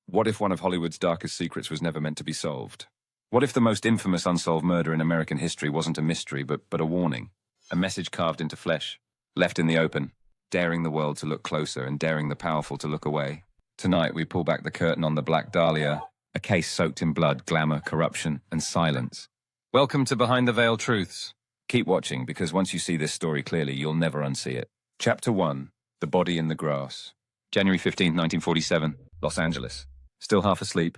What if one of Hollywood's darkest secrets was never meant to be solved? What if the most infamous unsolved murder in American history wasn't a mystery, but a warning? A message carved into flesh, left in the open, daring the world to look closer and daring the powerful to look away. Tonight, we pull back the curtain on the Black Dahlia, a case soaked in blood, glamour, corruption, and silence. Welcome to Behind the Veil Truths. Keep watching, because once you see this story clearly, you'll never unsee it. Chapter 1. The Body in the Grass. January 15, 1947, Los Angeles. Still half asleep,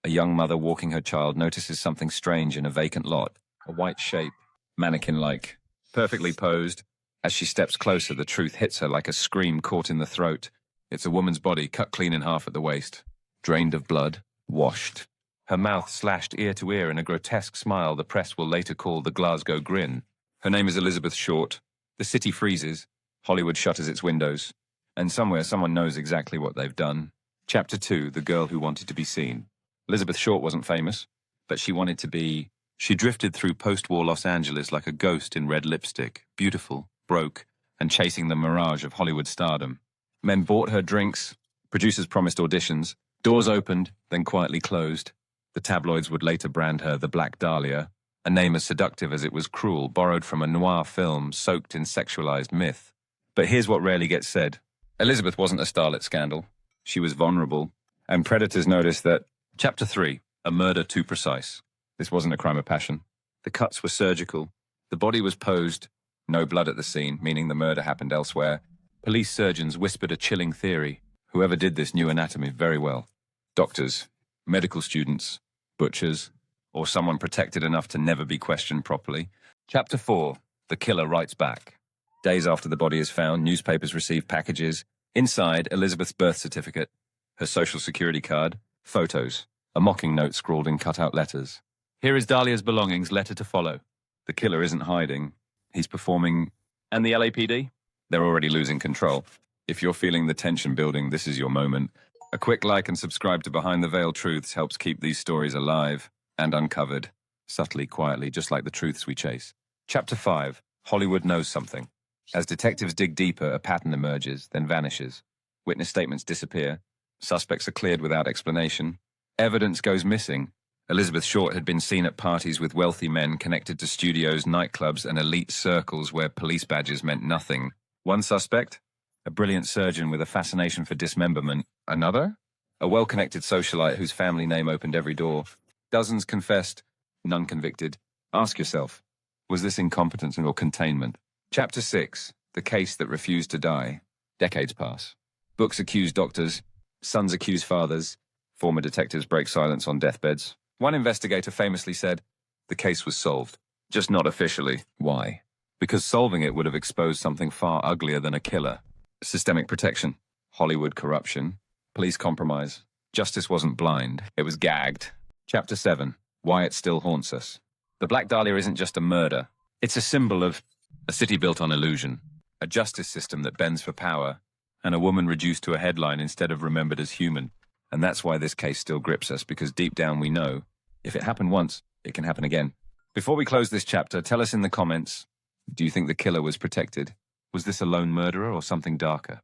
a young mother walking her child notices something strange in a vacant lot. A white shape, mannequin-like, perfectly posed. As she steps closer, the truth hits her like a scream caught in the throat. It's a woman's body, cut clean in half at the waist, drained of blood, washed. Her mouth slashed ear to ear in a grotesque smile the press will later call the Glasgow Grin. Her name is Elizabeth Short. The city freezes. Hollywood shutters its windows. And somewhere someone knows exactly what they've done. Chapter 2, The Girl Who Wanted to Be Seen. Elizabeth Short wasn't famous, but she wanted to be. She drifted through post-war Los Angeles like a ghost in red lipstick, beautiful, broke, and chasing the mirage of Hollywood stardom. Men bought her drinks, producers promised auditions, doors opened, then quietly closed. The tabloids would later brand her the Black Dahlia, a name as seductive as it was cruel, borrowed from a noir film soaked in sexualized myth. But here's what rarely gets said. Elizabeth wasn't a starlet scandal. She was vulnerable, and predators noticed that. Chapter 3, A Murder Too Precise. This wasn't a crime of passion. The cuts were surgical. The body was posed. No blood at the scene, meaning the murder happened elsewhere. Police surgeons whispered a chilling theory. Whoever did this knew anatomy very well. Doctors, medical students, butchers, or someone protected enough to never be questioned properly. Chapter 4, The Killer Writes Back. Days after the body is found, newspapers receive packages. Inside, Elizabeth's birth certificate, her social security card, photos, a mocking note scrawled in cut-out letters. Here is Dahlia's belongings, letter to follow. The killer isn't hiding. He's performing. And the LAPD? They're already losing control. If you're feeling the tension building, this is your moment. A quick like and subscribe to Behind the Veil Truths helps keep these stories alive and uncovered, subtly, quietly, just like the truths we chase. Chapter 5, Hollywood Knows Something. As detectives dig deeper, a pattern emerges, then vanishes. Witness statements disappear. Suspects are cleared without explanation. Evidence goes missing. Elizabeth Short had been seen at parties with wealthy men connected to studios, nightclubs, and elite circles where police badges meant nothing. One suspect? A brilliant surgeon with a fascination for dismemberment. Another? A well-connected socialite whose family name opened every door. Dozens confessed, none convicted. Ask yourself, was this incompetence or containment? Chapter 6, The Case That Refused to Die. Decades pass. Books accuse doctors. Sons accuse fathers. Former detectives break silence on deathbeds. One investigator famously said, the case was solved. Just not officially. Why? Because solving it would have exposed something far uglier than a killer. Systemic protection. Hollywood corruption. Police compromise. Justice wasn't blind. It was gagged. Chapter 7, Why It Still Haunts Us. The Black Dahlia isn't just a murder. It's a symbol of a city built on illusion, a justice system that bends for power, and a woman reduced to a headline instead of remembered as human. And that's why this case still grips us, because deep down we know, if it happened once, it can happen again. Before we close this chapter, tell us in the comments, do you think the killer was protected? Was this a lone murderer or something darker?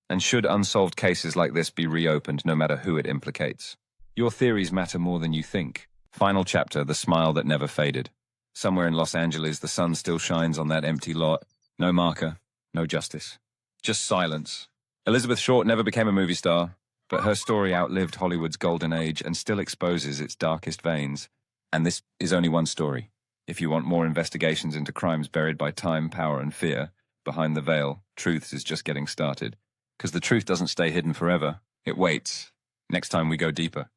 And should unsolved cases like this be reopened no matter who it implicates? Your theories matter more than you think. Final chapter, The Smile That Never Faded. Somewhere in Los Angeles, the sun still shines on that empty lot. No marker, no justice. Just silence. Elizabeth Short never became a movie star, but her story outlived Hollywood's golden age and still exposes its darkest veins. And this is only one story. If you want more investigations into crimes buried by time, power, and fear, Behind the Veil, Truths is just getting started. Because the truth doesn't stay hidden forever. It waits. Next time we go deeper.